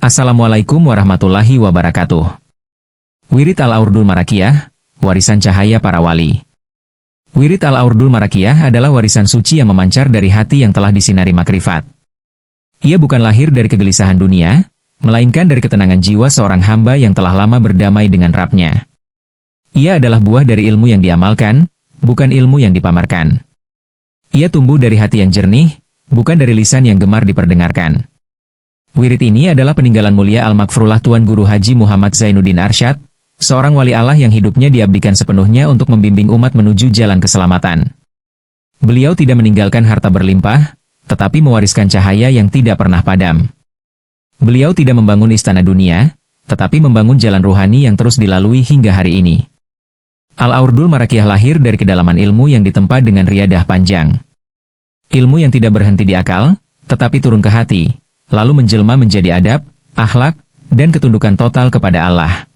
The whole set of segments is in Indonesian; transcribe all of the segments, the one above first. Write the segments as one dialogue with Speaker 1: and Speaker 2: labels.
Speaker 1: Assalamualaikum warahmatullahi wabarakatuh. Wirid Al-Aurdul Marakiyah, warisan cahaya para wali. Wirid Al-Aurdul Marakiyah adalah warisan suci yang memancar dari hati yang telah disinari makrifat. Ia bukan lahir dari kegelisahan dunia, melainkan dari ketenangan jiwa seorang hamba yang telah lama berdamai dengan Rabb-Nya. Ia adalah buah dari ilmu yang diamalkan, bukan ilmu yang dipamerkan. Ia tumbuh dari hati yang jernih, bukan dari lisan yang gemar diperdengarkan. Wirid ini adalah peninggalan mulia Al-Maghfurullah Tuan Guru Haji Muhammad Zainuddin Arsyad, seorang wali Allah yang hidupnya diabdikan sepenuhnya untuk membimbing umat menuju jalan keselamatan. Beliau tidak meninggalkan harta berlimpah, tetapi mewariskan cahaya yang tidak pernah padam. Beliau tidak membangun istana dunia, tetapi membangun jalan ruhani yang terus dilalui hingga hari ini. Al-Aurdul Marakiyah lahir dari kedalaman ilmu yang ditempa dengan riadah panjang. Ilmu yang tidak berhenti di akal, tetapi turun ke hati, lalu menjelma menjadi adab, akhlak, dan ketundukan total kepada Allah.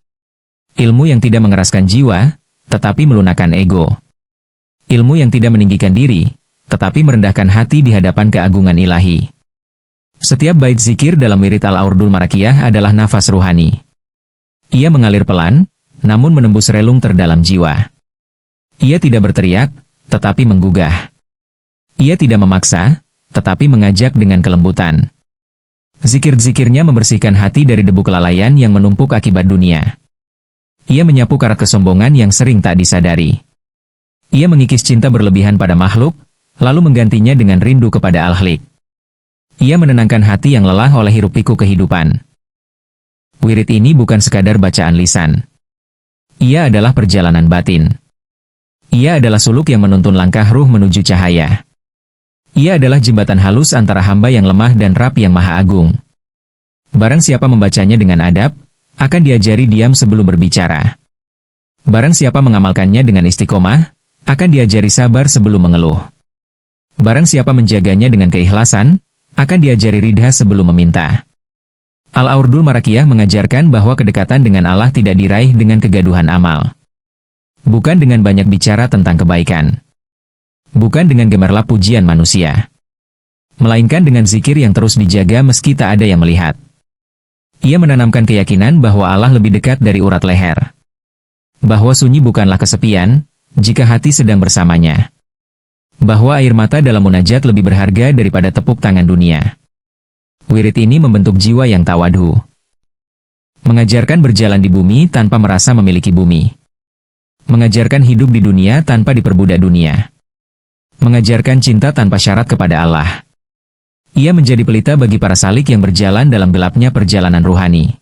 Speaker 1: Ilmu yang tidak mengeraskan jiwa, tetapi melunakkan ego. Ilmu yang tidak meninggikan diri, tetapi merendahkan hati di hadapan keagungan ilahi. Setiap bait zikir dalam wirid Al-Aurdul Marakiyah adalah nafas ruhani. Ia mengalir pelan, namun menembus relung terdalam jiwa. Ia tidak berteriak, tetapi menggugah. Ia tidak memaksa, tetapi mengajak dengan kelembutan. Zikir-zikirnya membersihkan hati dari debu kelalaian yang menumpuk akibat dunia. Ia menyapu karat kesombongan yang sering tak disadari. Ia mengikis cinta berlebihan pada makhluk, lalu menggantinya dengan rindu kepada Al-Khaliq. Ia menenangkan hati yang lelah oleh hiruk-pikuk kehidupan. Wirid ini bukan sekadar bacaan lisan. Ia adalah perjalanan batin. Ia adalah suluk yang menuntun langkah ruh menuju cahaya. Ia adalah jembatan halus antara hamba yang lemah dan Rabb yang Maha Agung. Barang siapa membacanya dengan adab, akan diajari diam sebelum berbicara. Barang siapa mengamalkannya dengan istiqomah, akan diajari sabar sebelum mengeluh. Barang siapa menjaganya dengan keikhlasan, akan diajari ridha sebelum meminta. Al-Aurdul Marakiyah mengajarkan bahwa kedekatan dengan Allah tidak diraih dengan kegaduhan amal. Bukan dengan banyak bicara tentang kebaikan. Bukan dengan gemerlap pujian manusia. Melainkan dengan zikir yang terus dijaga meski tak ada yang melihat. Ia menanamkan keyakinan bahwa Allah lebih dekat dari urat leher. Bahwa sunyi bukanlah kesepian, jika hati sedang bersamanya. Bahwa air mata dalam munajat lebih berharga daripada tepuk tangan dunia. Wirid ini membentuk jiwa yang tawadhu. Mengajarkan berjalan di bumi tanpa merasa memiliki bumi. Mengajarkan hidup di dunia tanpa diperbudak dunia. Mengajarkan cinta tanpa syarat kepada Allah. Ia menjadi pelita bagi para salik yang berjalan dalam gelapnya perjalanan ruhani.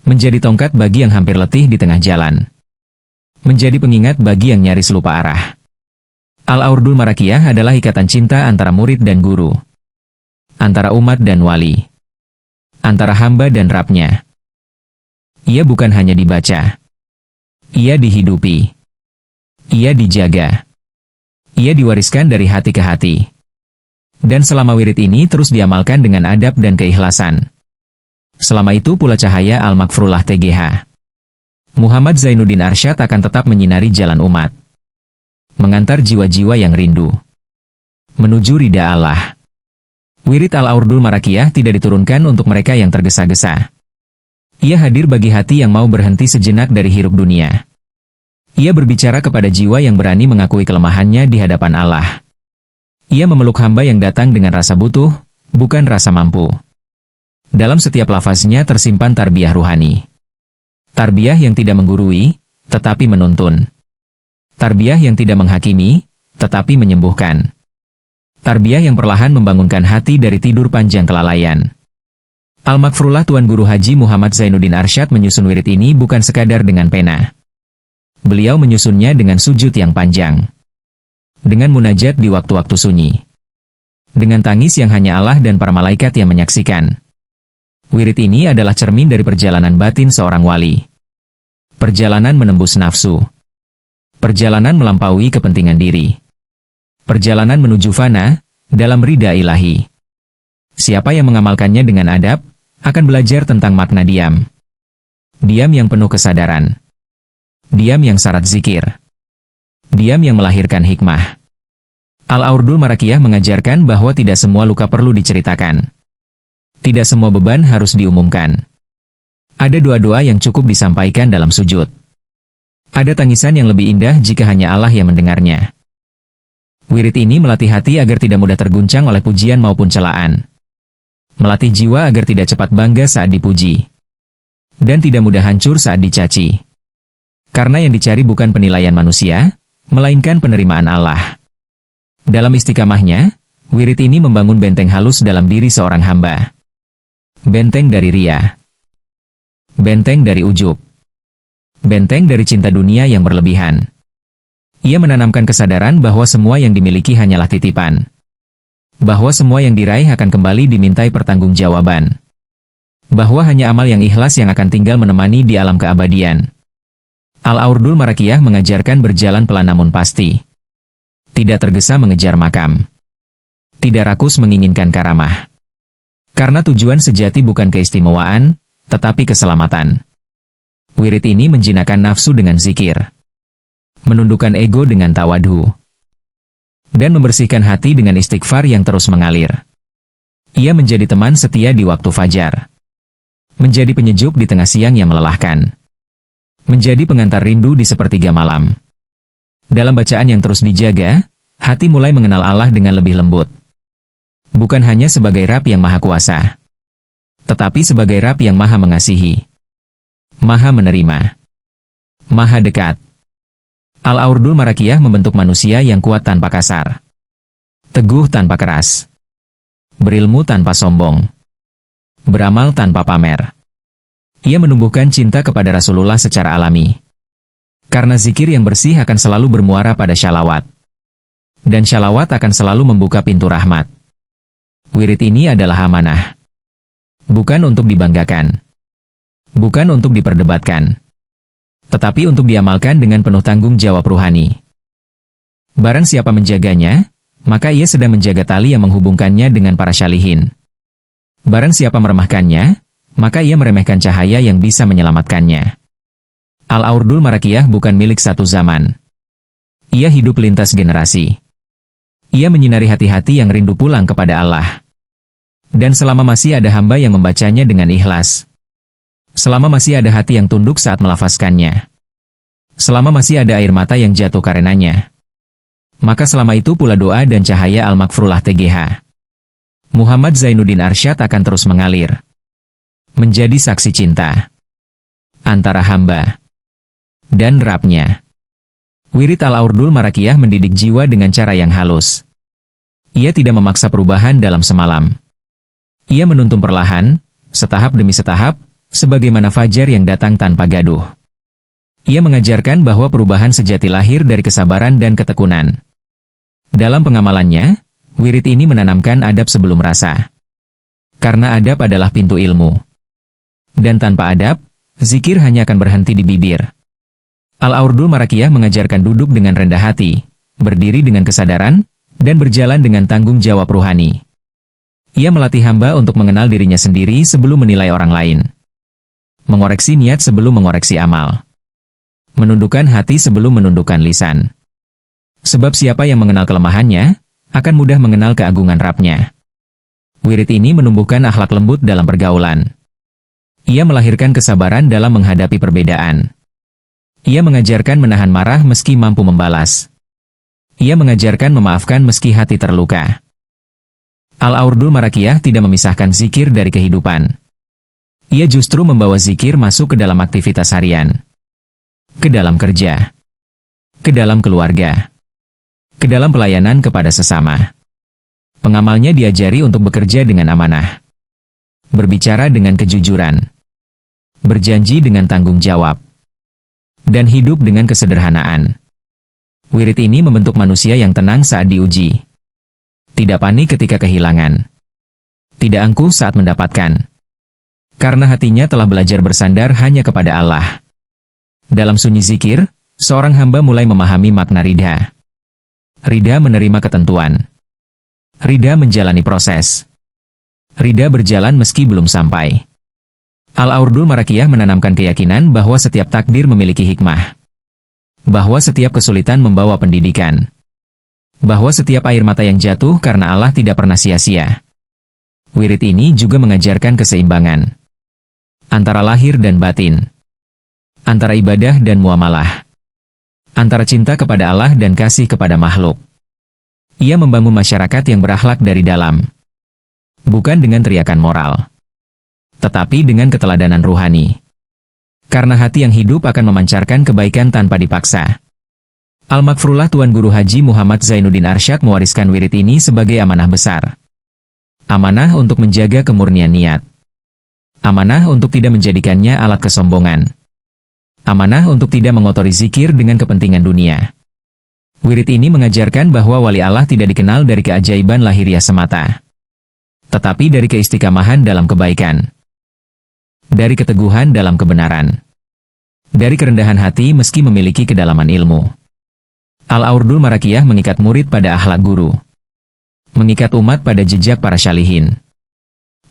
Speaker 1: Menjadi tongkat bagi yang hampir letih di tengah jalan. Menjadi pengingat bagi yang nyaris lupa arah. Al-Aurdul Marakiyah adalah ikatan cinta antara murid dan guru. Antara umat dan wali. Antara hamba dan Rabb-Nya. Ia bukan hanya dibaca. Ia dihidupi. Ia dijaga. Ia diwariskan dari hati ke hati. Dan selama wirid ini terus diamalkan dengan adab dan keikhlasan. Selama itu pula cahaya Al-Maghfurullah TGH. Muhammad Zainuddin Arsyad akan tetap menyinari jalan umat. Mengantar jiwa-jiwa yang rindu. Menuju ridha Allah. Wirid Al-Aurdul Marakiyah tidak diturunkan untuk mereka yang tergesa-gesa. Ia hadir bagi hati yang mau berhenti sejenak dari hiruk dunia. Ia berbicara kepada jiwa yang berani mengakui kelemahannya di hadapan Allah. Ia memeluk hamba yang datang dengan rasa butuh, bukan rasa mampu. Dalam setiap lafaznya tersimpan tarbiyah ruhani. Tarbiyah yang tidak menggurui, tetapi menuntun. Tarbiyah yang tidak menghakimi, tetapi menyembuhkan. Tarbiyah yang perlahan membangunkan hati dari tidur panjang kelalaian. Al-Maghfurullah Tuan Guru Haji Muhammad Zainuddin Arsyad menyusun wirid ini bukan sekadar dengan pena. Beliau menyusunnya dengan sujud yang panjang. Dengan munajat di waktu-waktu sunyi. Dengan tangis yang hanya Allah dan para malaikat yang menyaksikan. Wirid ini adalah cermin dari perjalanan batin seorang wali. Perjalanan menembus nafsu. Perjalanan melampaui kepentingan diri. Perjalanan menuju fana, dalam ridha ilahi. Siapa yang mengamalkannya dengan adab, akan belajar tentang makna diam. Diam yang penuh kesadaran. Diam yang syarat zikir. Diam yang melahirkan hikmah. Al-Aurdul Marakiyah mengajarkan bahwa tidak semua luka perlu diceritakan. Tidak semua beban harus diumumkan. Ada doa-doa yang cukup disampaikan dalam sujud. Ada tangisan yang lebih indah jika hanya Allah yang mendengarnya. Wirid ini melatih hati agar tidak mudah terguncang oleh pujian maupun celaan. Melatih jiwa agar tidak cepat bangga saat dipuji. Dan tidak mudah hancur saat dicaci. Karena yang dicari bukan penilaian manusia, melainkan penerimaan Allah. Dalam istiqamahnya, wirid ini membangun benteng halus dalam diri seorang hamba. Benteng dari ria. Benteng dari ujub. Benteng dari cinta dunia yang berlebihan. Ia menanamkan kesadaran bahwa semua yang dimiliki hanyalah titipan. Bahwa semua yang diraih akan kembali dimintai pertanggungjawaban. Bahwa hanya amal yang ikhlas yang akan tinggal menemani di alam keabadian. Al-Aurdul Marakiyah mengajarkan berjalan pelan namun pasti. Tidak tergesa mengejar makam. Tidak rakus menginginkan karamah. Karena tujuan sejati bukan keistimewaan, tetapi keselamatan. Wirid ini menjinakkan nafsu dengan zikir. Menundukkan ego dengan tawadhu. Dan membersihkan hati dengan istighfar yang terus mengalir. Ia menjadi teman setia di waktu fajar. Menjadi penyejuk di tengah siang yang melelahkan. Menjadi pengantar rindu di sepertiga malam. Dalam bacaan yang terus dijaga, hati mulai mengenal Allah dengan lebih lembut. Bukan hanya sebagai Rabb yang maha kuasa, tetapi sebagai Rabb yang maha mengasihi, maha menerima, maha dekat. Al-Aurdul Marakiyah membentuk manusia yang kuat tanpa kasar, teguh tanpa keras, berilmu tanpa sombong, beramal tanpa pamer. Ia menumbuhkan cinta kepada Rasulullah secara alami. Karena zikir yang bersih akan selalu bermuara pada syalawat. Dan syalawat akan selalu membuka pintu rahmat. Wirid ini adalah amanah. Bukan untuk dibanggakan. Bukan untuk diperdebatkan. Tetapi untuk diamalkan dengan penuh tanggung jawab ruhani. Barang siapa menjaganya, maka ia sedang menjaga tali yang menghubungkannya dengan para syalihin. Barang siapa meremehkannya, maka ia meremehkan cahaya yang bisa menyelamatkannya. Al-Aurdul Marakiyah bukan milik satu zaman. Ia hidup lintas generasi. Ia menyinari hati-hati yang rindu pulang kepada Allah. Dan selama masih ada hamba yang membacanya dengan ikhlas. Selama masih ada hati yang tunduk saat melafazkannya. Selama masih ada air mata yang jatuh karenanya. Maka selama itu pula doa dan cahaya Al-Makfrullah TGH. Muhammad Zainuddin Arsyad akan terus mengalir. Menjadi saksi cinta. Antara hamba dan Rabb-nya. Wirid Al-Aurdul Marakiyah mendidik jiwa dengan cara yang halus. Ia tidak memaksa perubahan dalam semalam. Ia menuntun perlahan, setahap demi setahap, sebagaimana fajar yang datang tanpa gaduh. Ia mengajarkan bahwa perubahan sejati lahir dari kesabaran dan ketekunan. Dalam pengamalannya, wirid ini menanamkan adab sebelum rasa. Karena adab adalah pintu ilmu. Dan tanpa adab, zikir hanya akan berhenti di bibir. Al-Aurdul Marakiyah mengajarkan duduk dengan rendah hati, berdiri dengan kesadaran, dan berjalan dengan tanggung jawab ruhani. Ia melatih hamba untuk mengenal dirinya sendiri sebelum menilai orang lain. Mengoreksi niat sebelum mengoreksi amal. Menundukkan hati sebelum menundukkan lisan. Sebab siapa yang mengenal kelemahannya, akan mudah mengenal keagungan Rabb-nya. Wirid ini menumbuhkan akhlak lembut dalam pergaulan. Ia melahirkan kesabaran dalam menghadapi perbedaan. Ia mengajarkan menahan marah meski mampu membalas. Ia mengajarkan memaafkan meski hati terluka. Al-Aurdul Marakiyah tidak memisahkan zikir dari kehidupan. Ia justru membawa zikir masuk ke dalam aktivitas harian. Ke dalam kerja. Ke dalam keluarga. Ke dalam pelayanan kepada sesama. Pengamalnya diajari untuk bekerja dengan amanah. Berbicara dengan kejujuran. Berjanji dengan tanggung jawab. Dan hidup dengan kesederhanaan. Wirid ini membentuk manusia yang tenang saat diuji. Tidak panik ketika kehilangan. Tidak angkuh saat mendapatkan. Karena hatinya telah belajar bersandar hanya kepada Allah. Dalam sunyi zikir, seorang hamba mulai memahami makna ridha. Ridha menerima ketentuan. Ridha menjalani proses. Ridha berjalan meski belum sampai. Al-Aurdul Marakiyah menanamkan keyakinan bahwa setiap takdir memiliki hikmah. Bahwa setiap kesulitan membawa pendidikan. Bahwa setiap air mata yang jatuh karena Allah tidak pernah sia-sia. Wirid ini juga mengajarkan keseimbangan antara lahir dan batin, antara ibadah dan muamalah, antara cinta kepada Allah dan kasih kepada makhluk. Ia membangun masyarakat yang berakhlak dari dalam, bukan dengan teriakan moral, tetapi dengan keteladanan ruhani. Karena hati yang hidup akan memancarkan kebaikan tanpa dipaksa. Al-Makfrullah Tuan Guru Haji Muhammad Zainuddin Arsyad mewariskan wirid ini sebagai amanah besar. Amanah untuk menjaga kemurnian niat. Amanah untuk tidak menjadikannya alat kesombongan. Amanah untuk tidak mengotori zikir dengan kepentingan dunia. Wirid ini mengajarkan bahwa wali Allah tidak dikenal dari keajaiban lahiriah semata, tetapi dari keistiqamahan dalam kebaikan, dari keteguhan dalam kebenaran, dari kerendahan hati meski memiliki kedalaman ilmu. Al-Aurdul Marakiyah mengikat murid pada akhlak guru, mengikat umat pada jejak para syalihin,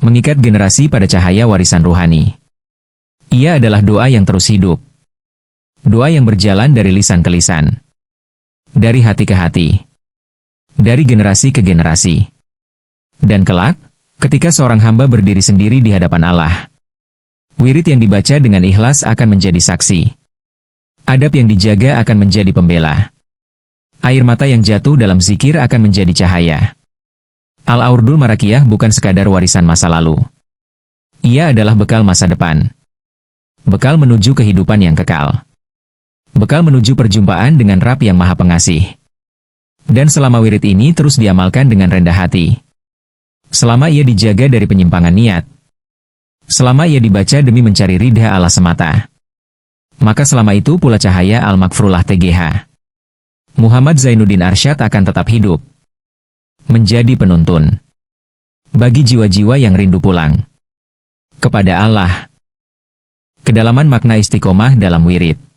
Speaker 1: mengikat generasi pada cahaya warisan ruhani. Ia adalah doa yang terus hidup, doa yang berjalan dari lisan ke lisan, dari hati ke hati, dari generasi ke generasi. Dan kelak, ketika seorang hamba berdiri sendiri di hadapan Allah, wirid yang dibaca dengan ikhlas akan menjadi saksi. Adab yang dijaga akan menjadi pembela. Air mata yang jatuh dalam zikir akan menjadi cahaya. Al-Aurdul Marakiyah bukan sekadar warisan masa lalu. Ia adalah bekal masa depan. Bekal menuju kehidupan yang kekal. Bekal menuju perjumpaan dengan Rabb yang Maha Pengasih. Dan selama wirid ini terus diamalkan dengan rendah hati, selama ia dijaga dari penyimpangan niat, selama ia dibaca demi mencari ridha Allah semata, maka selama itu pula cahaya Al-Makfrullah TGH Muhammad Zainuddin Arsyad akan tetap hidup, menjadi penuntun bagi jiwa-jiwa yang rindu pulang kepada Allah. Kedalaman makna istiqomah dalam wirid.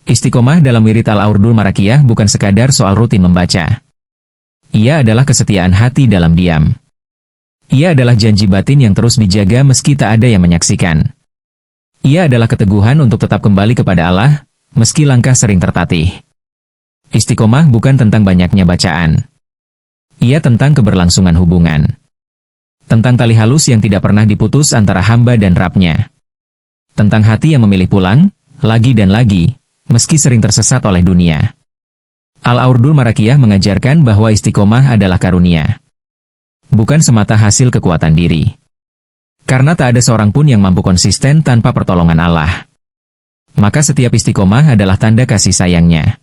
Speaker 1: Istiqomah dalam wirid Al-Aurdul Marakiyah bukan sekadar soal rutin membaca. Ia adalah kesetiaan hati dalam diam. Ia adalah janji batin yang terus dijaga meski tak ada yang menyaksikan. Ia adalah keteguhan untuk tetap kembali kepada Allah, meski langkah sering tertatih. Istiqomah bukan tentang banyaknya bacaan. Ia tentang keberlangsungan hubungan. Tentang tali halus yang tidak pernah diputus antara hamba dan Rabb-Nya. Tentang hati yang memilih pulang, lagi dan lagi, meski sering tersesat oleh dunia. Al-Aurdul Marakiyah mengajarkan bahwa istiqomah adalah karunia, bukan semata hasil kekuatan diri. Karena tak ada seorang pun yang mampu konsisten tanpa pertolongan Allah. Maka setiap istiqomah adalah tanda kasih sayangnya.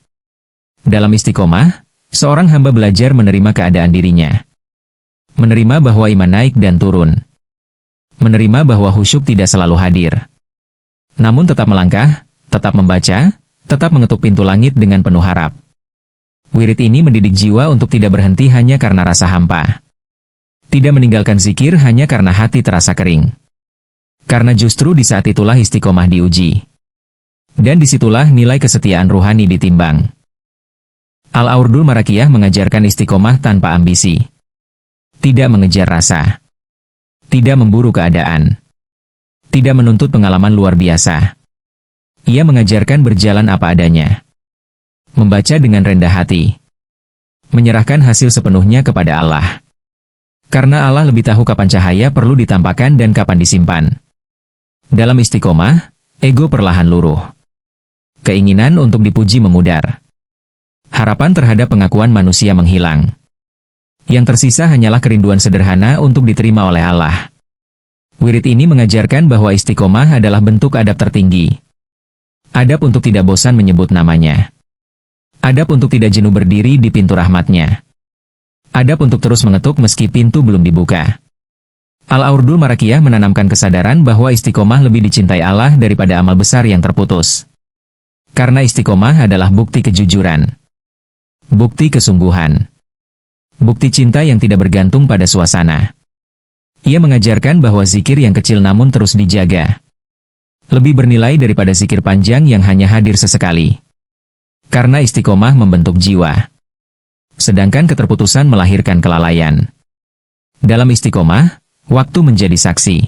Speaker 1: Dalam istiqomah, seorang hamba belajar menerima keadaan dirinya. Menerima bahwa iman naik dan turun. Menerima bahwa khusyuk tidak selalu hadir. Namun tetap melangkah, tetap membaca, tetap mengetuk pintu langit dengan penuh harap. Wirid ini mendidik jiwa untuk tidak berhenti hanya karena rasa hampa. Tidak meninggalkan zikir hanya karena hati terasa kering. Karena justru di saat itulah istiqomah diuji. Dan disitulah nilai kesetiaan ruhani ditimbang. Al-Aurdul Marakiyah mengajarkan istiqomah tanpa ambisi. Tidak mengejar rasa. Tidak memburu keadaan. Tidak menuntut pengalaman luar biasa. Ia mengajarkan berjalan apa adanya. Membaca dengan rendah hati. Menyerahkan hasil sepenuhnya kepada Allah. Karena Allah lebih tahu kapan cahaya perlu ditampakkan dan kapan disimpan. Dalam istiqomah, ego perlahan luruh. Keinginan untuk dipuji memudar. Harapan terhadap pengakuan manusia menghilang. Yang tersisa hanyalah kerinduan sederhana untuk diterima oleh Allah. Wirid ini mengajarkan bahwa istiqomah adalah bentuk adab tertinggi. Adab untuk tidak bosan menyebut namanya. Adab untuk tidak jenuh berdiri di pintu rahmatnya. Adab untuk terus mengetuk meski pintu belum dibuka. Al-Aurdul Marakiyah menanamkan kesadaran bahwa istiqomah lebih dicintai Allah daripada amal besar yang terputus. Karena istiqomah adalah bukti kejujuran. Bukti kesungguhan. Bukti cinta yang tidak bergantung pada suasana. Ia mengajarkan bahwa zikir yang kecil namun terus dijaga lebih bernilai daripada zikir panjang yang hanya hadir sesekali. Karena istiqomah membentuk jiwa. Sedangkan keterputusan melahirkan kelalaian. Dalam istiqomah, waktu menjadi saksi.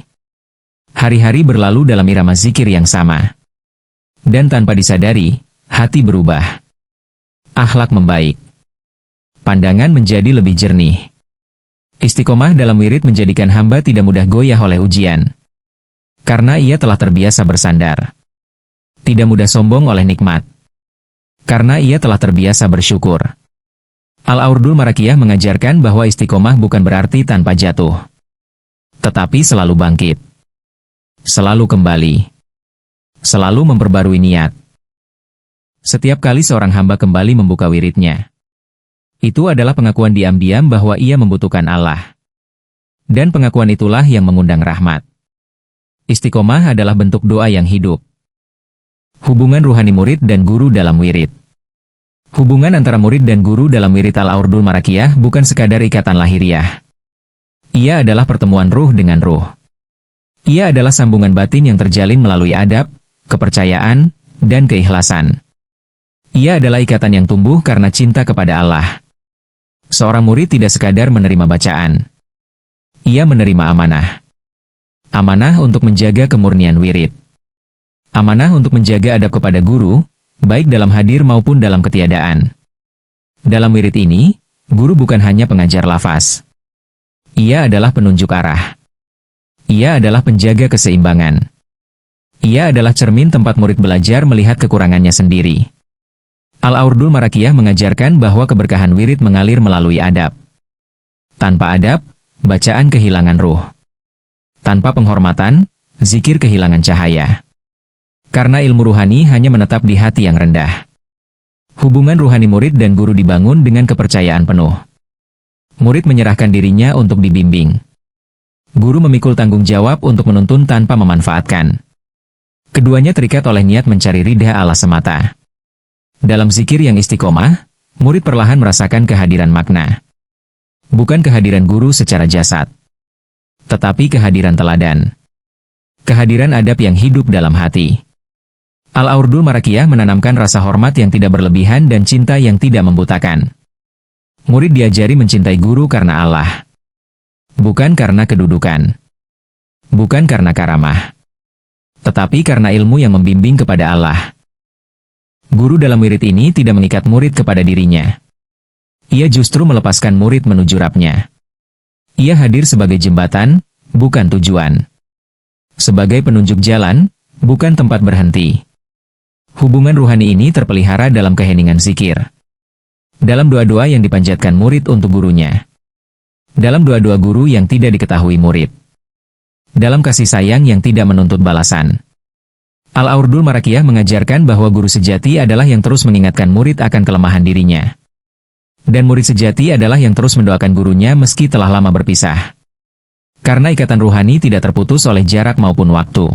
Speaker 1: Hari-hari berlalu dalam irama zikir yang sama. Dan tanpa disadari, hati berubah. Akhlak membaik. Pandangan menjadi lebih jernih. Istiqomah dalam wirid menjadikan hamba tidak mudah goyah oleh ujian. Karena ia telah terbiasa bersandar. Tidak mudah sombong oleh nikmat. Karena ia telah terbiasa bersyukur. Al-Aurdul Marakiyah mengajarkan bahwa istiqomah bukan berarti tanpa jatuh. Tetapi selalu bangkit. Selalu kembali. Selalu memperbarui niat. Setiap kali seorang hamba kembali membuka wiridnya, itu adalah pengakuan diam-diam bahwa ia membutuhkan Allah. Dan pengakuan itulah yang mengundang rahmat. Istiqomah adalah bentuk doa yang hidup. Hubungan ruhani murid dan guru dalam wirid. Hubungan antara murid dan guru dalam wirid Al-Aurdul Marakiyah bukan sekadar ikatan lahiriah. Ia adalah pertemuan ruh dengan ruh. Ia adalah sambungan batin yang terjalin melalui adab, kepercayaan, dan keikhlasan. Ia adalah ikatan yang tumbuh karena cinta kepada Allah. Seorang murid tidak sekadar menerima bacaan. Ia menerima amanah. Amanah untuk menjaga kemurnian wirid. Amanah untuk menjaga adab kepada guru, baik dalam hadir maupun dalam ketiadaan. Dalam wirid ini, guru bukan hanya pengajar lafaz. Ia adalah penunjuk arah. Ia adalah penjaga keseimbangan. Ia adalah cermin tempat murid belajar melihat kekurangannya sendiri. Al-Aurdul Marakiyah mengajarkan bahwa keberkahan wirid mengalir melalui adab. Tanpa adab, bacaan kehilangan ruh. Tanpa penghormatan, zikir kehilangan cahaya. Karena ilmu ruhani hanya menetap di hati yang rendah. Hubungan ruhani murid dan guru dibangun dengan kepercayaan penuh. Murid menyerahkan dirinya untuk dibimbing. Guru memikul tanggung jawab untuk menuntun tanpa memanfaatkan. Keduanya terikat oleh niat mencari ridha Allah semata. Dalam zikir yang istiqomah, murid perlahan merasakan kehadiran makna. Bukan kehadiran guru secara jasad, tetapi kehadiran teladan. Kehadiran adab yang hidup dalam hati. Al-Aurdul Marakiyah menanamkan rasa hormat yang tidak berlebihan dan cinta yang tidak membutakan. Murid diajari mencintai guru karena Allah. Bukan karena kedudukan. Bukan karena karamah. Tetapi karena ilmu yang membimbing kepada Allah. Guru dalam wirid ini tidak mengikat murid kepada dirinya. Ia justru melepaskan murid menuju Rabb-nya. Ia hadir sebagai jembatan, bukan tujuan. Sebagai penunjuk jalan, bukan tempat berhenti. Hubungan ruhani ini terpelihara dalam keheningan zikir. Dalam doa-doa yang dipanjatkan murid untuk gurunya. Dalam doa-doa guru yang tidak diketahui murid. Dalam kasih sayang yang tidak menuntut balasan. Al-Aurdul Marakiyah mengajarkan bahwa guru sejati adalah yang terus mengingatkan murid akan kelemahan dirinya. Dan murid sejati adalah yang terus mendoakan gurunya meski telah lama berpisah. Karena ikatan ruhani tidak terputus oleh jarak maupun waktu.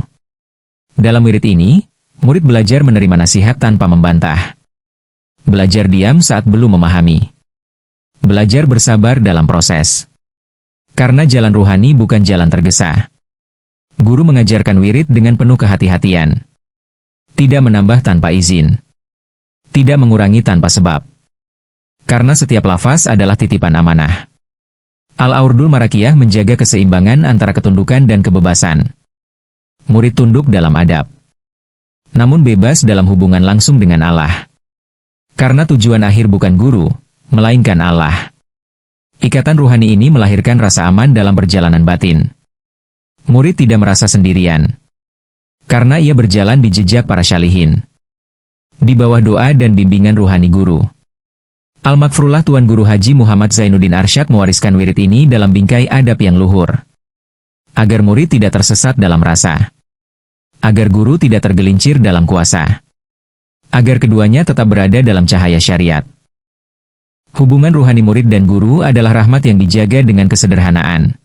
Speaker 1: Dalam wirid ini, murid belajar menerima nasihat tanpa membantah. Belajar diam saat belum memahami. Belajar bersabar dalam proses. Karena jalan ruhani bukan jalan tergesa. Guru mengajarkan wirid dengan penuh kehati-hatian. Tidak menambah tanpa izin. Tidak mengurangi tanpa sebab. Karena setiap lafaz adalah titipan amanah. Al-Aurdul Marakiyah menjaga keseimbangan antara ketundukan dan kebebasan. Murid tunduk dalam adab. Namun bebas dalam hubungan langsung dengan Allah. Karena tujuan akhir bukan guru, melainkan Allah. Ikatan ruhani ini melahirkan rasa aman dalam perjalanan batin. Murid tidak merasa sendirian. Karena ia berjalan di jejak para syalihin. Di bawah doa dan bimbingan ruhani guru. Al-Makfrullah Tuan Guru Haji Muhammad Zainuddin Arsyad mewariskan wirid ini dalam bingkai adab yang luhur. Agar murid tidak tersesat dalam rasa. Agar guru tidak tergelincir dalam kuasa. Agar keduanya tetap berada dalam cahaya syariat. Hubungan ruhani murid dan guru adalah rahmat yang dijaga dengan kesederhanaan.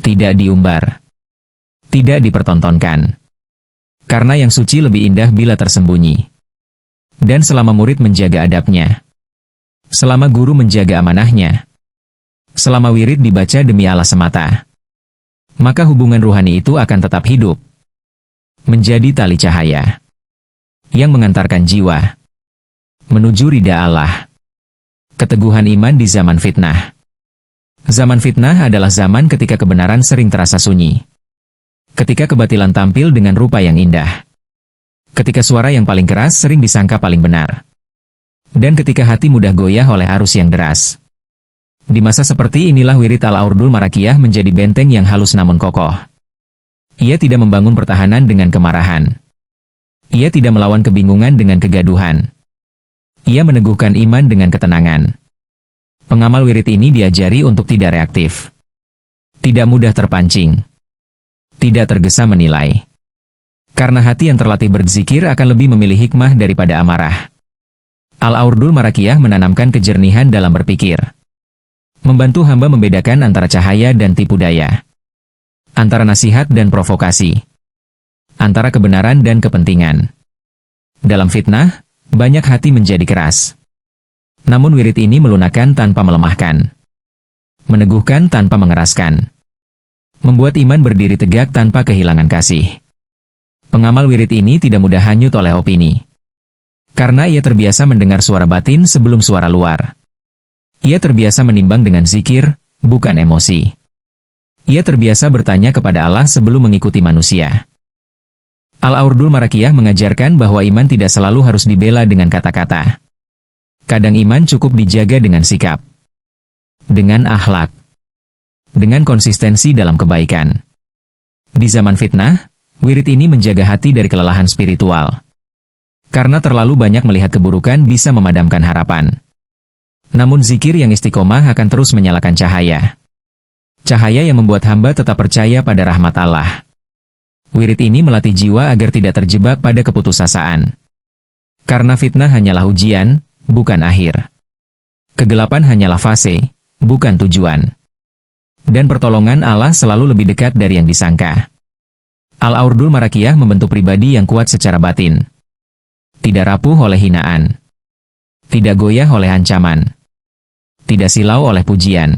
Speaker 1: Tidak diumbar. Tidak dipertontonkan. Karena yang suci lebih indah bila tersembunyi. Dan selama murid menjaga adabnya. Selama guru menjaga amanahnya. Selama wirid dibaca demi Allah semata. Maka hubungan ruhani itu akan tetap hidup. Menjadi tali cahaya. Yang mengantarkan jiwa. Menuju ridha Allah. Keteguhan iman di zaman fitnah. Zaman fitnah adalah zaman ketika kebenaran sering terasa sunyi. Ketika kebatilan tampil dengan rupa yang indah. Ketika suara yang paling keras sering disangka paling benar. Dan ketika hati mudah goyah oleh arus yang deras. Di masa seperti inilah wirid Al-Aurdul Marakiyah menjadi benteng yang halus namun kokoh. Ia tidak membangun pertahanan dengan kemarahan. Ia tidak melawan kebingungan dengan kegaduhan. Ia meneguhkan iman dengan ketenangan. Pengamal wirid ini diajari untuk tidak reaktif. Tidak mudah terpancing. Tidak tergesa menilai. Karena hati yang terlatih berzikir akan lebih memilih hikmah daripada amarah. Al-Aurdul Marakiyah menanamkan kejernihan dalam berpikir. Membantu hamba membedakan antara cahaya dan tipu daya. Antara nasihat dan provokasi. Antara kebenaran dan kepentingan. Dalam fitnah, banyak hati menjadi keras. Namun wirid ini melunakkan tanpa melemahkan. Meneguhkan tanpa mengeraskan. Membuat iman berdiri tegak tanpa kehilangan kasih. Pengamal wirid ini tidak mudah hanyut oleh opini. Karena ia terbiasa mendengar suara batin sebelum suara luar. Ia terbiasa menimbang dengan zikir, bukan emosi. Ia terbiasa bertanya kepada Allah sebelum mengikuti manusia. Al-Aurdul Marakiyah mengajarkan bahwa iman tidak selalu harus dibela dengan kata-kata. Kadang iman cukup dijaga dengan sikap. Dengan akhlak. Dengan konsistensi dalam kebaikan. Di zaman fitnah, wirid ini menjaga hati dari kelelahan spiritual. Karena terlalu banyak melihat keburukan bisa memadamkan harapan. Namun zikir yang istiqomah akan terus menyalakan cahaya. Cahaya yang membuat hamba tetap percaya pada rahmat Allah. Wirid ini melatih jiwa agar tidak terjebak pada keputusasaan. Karena fitnah hanyalah ujian, bukan akhir. Kegelapan hanyalah fase, bukan tujuan. Dan pertolongan Allah selalu lebih dekat dari yang disangka. Al-Aurdul Marakiyah membentuk pribadi yang kuat secara batin. Tidak rapuh oleh hinaan. Tidak goyah oleh ancaman. Tidak silau oleh pujian.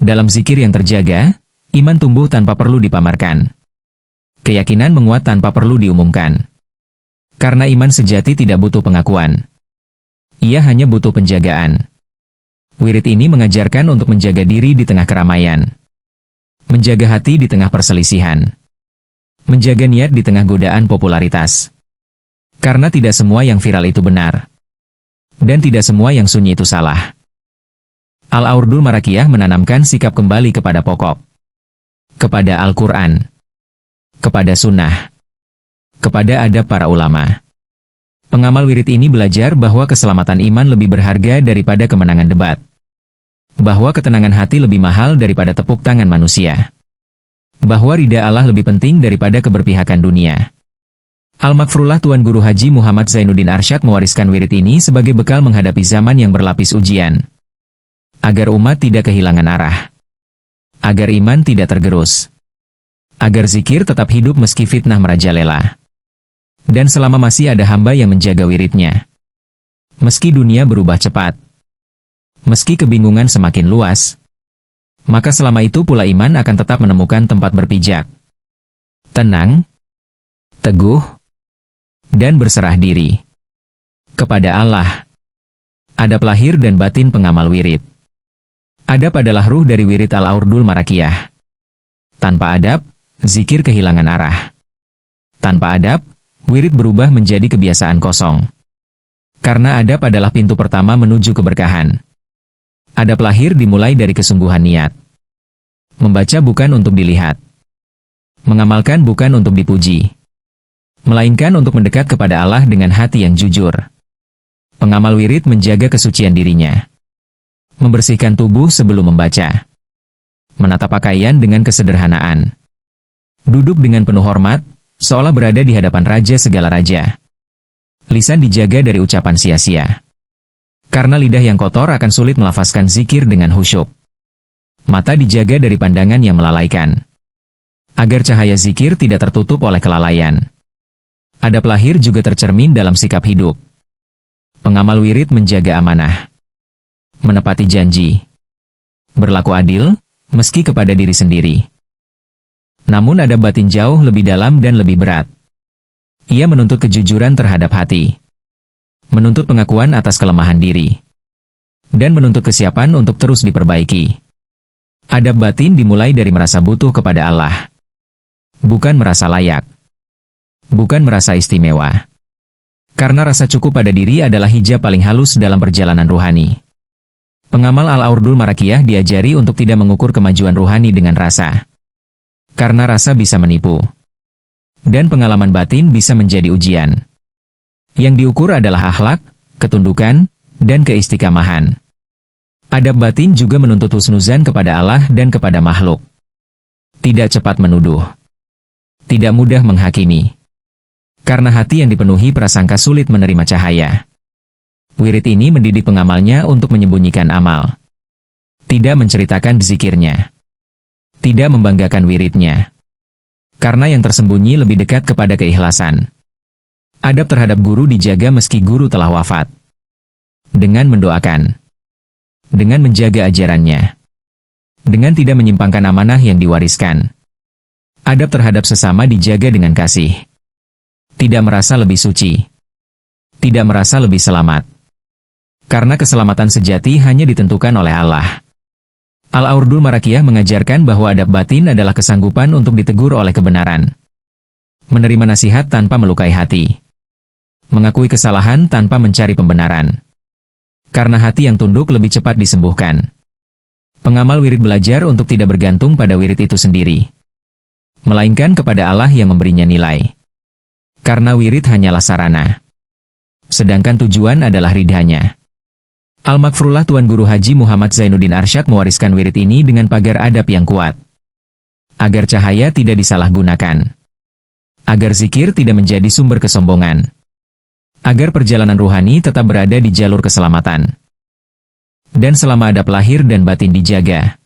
Speaker 1: Dalam zikir yang terjaga, iman tumbuh tanpa perlu dipamerkan. Keyakinan menguat tanpa perlu diumumkan. Karena iman sejati tidak butuh pengakuan. Ia hanya butuh penjagaan. Wirid ini mengajarkan untuk menjaga diri di tengah keramaian. Menjaga hati di tengah perselisihan. Menjaga niat di tengah godaan popularitas. Karena tidak semua yang viral itu benar. Dan tidak semua yang sunyi itu salah. Al-Aurdul Marakiyah menanamkan sikap kembali kepada pokok. Kepada Al-Quran. Kepada sunnah. Kepada adab para ulama. Pengamal wirid ini belajar bahwa keselamatan iman lebih berharga daripada kemenangan debat. Bahwa ketenangan hati lebih mahal daripada tepuk tangan manusia. Bahwa ridha Allah lebih penting daripada keberpihakan dunia. Al-Makfrullah Tuan Guru Haji Muhammad Zainuddin Arsyad mewariskan wirid ini sebagai bekal menghadapi zaman yang berlapis ujian. Agar umat tidak kehilangan arah. Agar iman tidak tergerus. Agar zikir tetap hidup meski fitnah merajalela. Dan selama masih ada hamba yang menjaga wiridnya. Meski dunia berubah cepat. Meski kebingungan semakin luas. Maka selama itu pula iman akan tetap menemukan tempat berpijak. Tenang. Teguh. Dan berserah diri. Kepada Allah. Adab lahir dan batin pengamal wirid. Adab adalah ruh dari wirid Al-Aurdul Marakiyah. Tanpa adab, zikir kehilangan arah. Tanpa adab, wirid berubah menjadi kebiasaan kosong. Karena adab adalah pintu pertama menuju keberkahan. Adab lahir dimulai dari kesungguhan niat. Membaca bukan untuk dilihat. Mengamalkan bukan untuk dipuji. Melainkan untuk mendekat kepada Allah dengan hati yang jujur. Pengamal wirid menjaga kesucian dirinya. Membersihkan tubuh sebelum membaca. Menata pakaian dengan kesederhanaan. Duduk dengan penuh hormat, seolah berada di hadapan raja segala raja. Lisan dijaga dari ucapan sia-sia. Karena lidah yang kotor akan sulit melafazkan zikir dengan khusyuk. Mata dijaga dari pandangan yang melalaikan. Agar cahaya zikir tidak tertutup oleh kelalaian. Adab lahir juga tercermin dalam sikap hidup. Pengamal wirid menjaga amanah. Menepati janji. Berlaku adil, meski kepada diri sendiri. Namun ada batin jauh lebih dalam dan lebih berat. Ia menuntut kejujuran terhadap hati. Menuntut pengakuan atas kelemahan diri. Dan menuntut kesiapan untuk terus diperbaiki. Adab batin dimulai dari merasa butuh kepada Allah. Bukan merasa layak. Bukan merasa istimewa. Karena rasa cukup pada diri adalah hijab paling halus dalam perjalanan ruhani. Pengamal Al-Aurdul Marakiyah diajari untuk tidak mengukur kemajuan ruhani dengan rasa. Karena rasa bisa menipu. Dan pengalaman batin bisa menjadi ujian. Yang diukur adalah akhlak, ketundukan, dan keistiqamahan. Adab batin juga menuntut husnuzan kepada Allah dan kepada makhluk. Tidak cepat menuduh. Tidak mudah menghakimi. Karena hati yang dipenuhi prasangka sulit menerima cahaya. Wirid ini mendidik pengamalnya untuk menyembunyikan amal. Tidak menceritakan zikirnya. Tidak membanggakan wiridnya. Karena yang tersembunyi lebih dekat kepada keikhlasan. Adab terhadap guru dijaga meski guru telah wafat. Dengan mendoakan. Dengan menjaga ajarannya. Dengan tidak menyimpangkan amanah yang diwariskan. Adab terhadap sesama dijaga dengan kasih. Tidak merasa lebih suci. Tidak merasa lebih selamat. Karena keselamatan sejati hanya ditentukan oleh Allah. Al-Aurdul Marakiyah mengajarkan bahwa adab batin adalah kesanggupan untuk ditegur oleh kebenaran. Menerima nasihat tanpa melukai hati. Mengakui kesalahan tanpa mencari pembenaran. Karena hati yang tunduk lebih cepat disembuhkan. Pengamal wirid belajar untuk tidak bergantung pada wirid itu sendiri. Melainkan kepada Allah yang memberinya nilai. Karena wirid hanyalah sarana. Sedangkan tujuan adalah ridhanya. Al-Makfrullah Tuan Guru Haji Muhammad Zainuddin Arsyad mewariskan wirid ini dengan pagar adab yang kuat. Agar cahaya tidak disalahgunakan. Agar zikir tidak menjadi sumber kesombongan. Agar perjalanan ruhani tetap berada di jalur keselamatan. Dan selama adab lahir dan batin dijaga.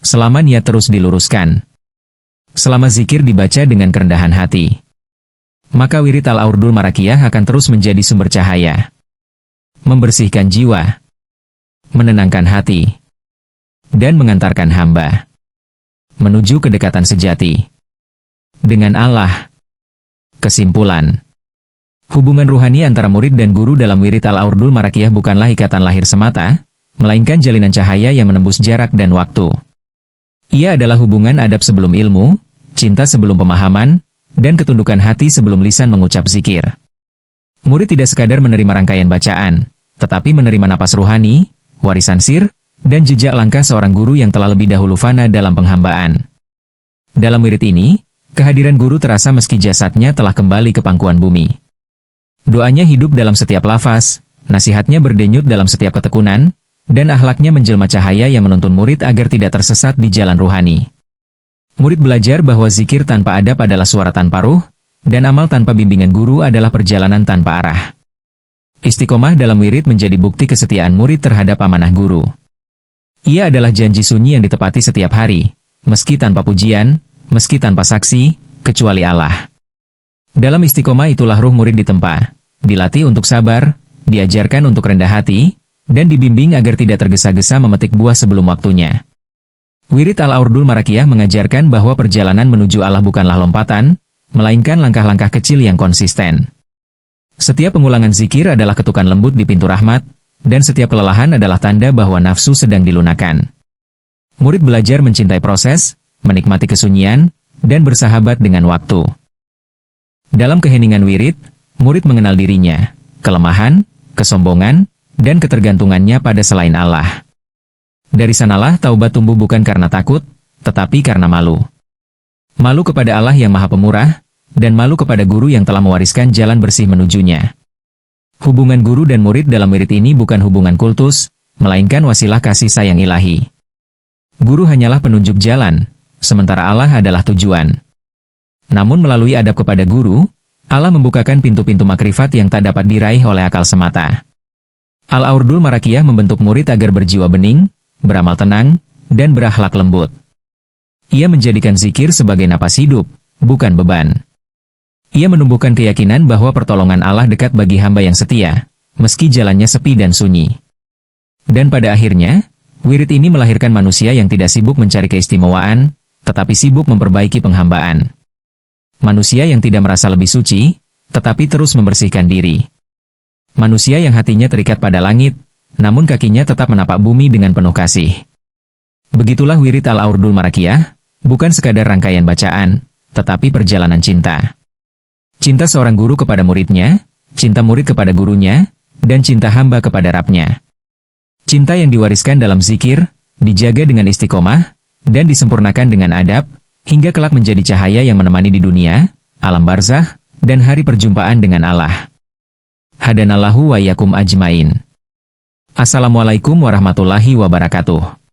Speaker 1: Selama niat terus diluruskan. Selama zikir dibaca dengan kerendahan hati. Maka wirid Al-Aurdul Marakiyah akan terus menjadi sumber cahaya. Membersihkan jiwa. Menenangkan hati. Dan mengantarkan hamba. Menuju kedekatan sejati. Dengan Allah. Kesimpulan. Hubungan ruhani antara murid dan guru dalam wirid Al-Aurdul Marakiyah bukanlah ikatan lahir semata, melainkan jalinan cahaya yang menembus jarak dan waktu. Ia adalah hubungan adab sebelum ilmu, cinta sebelum pemahaman, dan ketundukan hati sebelum lisan mengucap zikir. Murid tidak sekadar menerima rangkaian bacaan, tetapi menerima napas ruhani, warisan sir, dan jejak langkah seorang guru yang telah lebih dahulu fana dalam penghambaan. Dalam wirid ini, kehadiran guru terasa meski jasadnya telah kembali ke pangkuan bumi. Doanya hidup dalam setiap lafaz, nasihatnya berdenyut dalam setiap ketekunan, dan akhlaknya menjelma cahaya yang menuntun murid agar tidak tersesat di jalan ruhani. Murid belajar bahwa zikir tanpa adab adalah suara tanpa ruh, dan amal tanpa bimbingan guru adalah perjalanan tanpa arah. Istiqomah dalam wirid menjadi bukti kesetiaan murid terhadap amanah guru. Ia adalah janji sunyi yang ditepati setiap hari, meski tanpa pujian, meski tanpa saksi, kecuali Allah. Dalam istiqomah itulah ruh murid ditempa. Dilatih untuk sabar, diajarkan untuk rendah hati, dan dibimbing agar tidak tergesa-gesa memetik buah sebelum waktunya. Wirid Al-Aurdul Marakiyah mengajarkan bahwa perjalanan menuju Allah bukanlah lompatan, melainkan langkah-langkah kecil yang konsisten. Setiap pengulangan zikir adalah ketukan lembut di pintu rahmat, dan setiap kelelahan adalah tanda bahwa nafsu sedang dilunakan. Murid belajar mencintai proses, menikmati kesunyian, dan bersahabat dengan waktu. Dalam keheningan wirid, murid mengenal dirinya, kelemahan, kesombongan, dan ketergantungannya pada selain Allah. Dari sanalah taubat tumbuh bukan karena takut, tetapi karena malu. Malu kepada Allah yang Maha Pemurah, dan malu kepada guru yang telah mewariskan jalan bersih menujunya. Hubungan guru dan murid dalam wirid ini bukan hubungan kultus, melainkan wasilah kasih sayang ilahi. Guru hanyalah penunjuk jalan, sementara Allah adalah tujuan. Namun melalui adab kepada guru, Allah membukakan pintu-pintu makrifat yang tak dapat diraih oleh akal semata. Al-Aurdul Marakiyah membentuk murid agar berjiwa bening, beramal tenang, dan berakhlak lembut. Ia menjadikan zikir sebagai napas hidup, bukan beban. Ia menumbuhkan keyakinan bahwa pertolongan Allah dekat bagi hamba yang setia, meski jalannya sepi dan sunyi. Dan pada akhirnya, wirid ini melahirkan manusia yang tidak sibuk mencari keistimewaan, tetapi sibuk memperbaiki penghambaan. Manusia yang tidak merasa lebih suci, tetapi terus membersihkan diri. Manusia yang hatinya terikat pada langit, namun kakinya tetap menapak bumi dengan penuh kasih. Begitulah wirid Al-Aurdul Marakiyah, bukan sekadar rangkaian bacaan, tetapi perjalanan cinta. Cinta seorang guru kepada muridnya, cinta murid kepada gurunya, dan cinta hamba kepada Rabbnya. Cinta yang diwariskan dalam zikir, dijaga dengan istiqomah, dan disempurnakan dengan adab, hingga kelak menjadi cahaya yang menemani di dunia, alam barzakh, dan hari perjumpaan dengan Allah. Hadanallahu wa iyyakum ajmain. Assalamualaikum warahmatullahi wabarakatuh.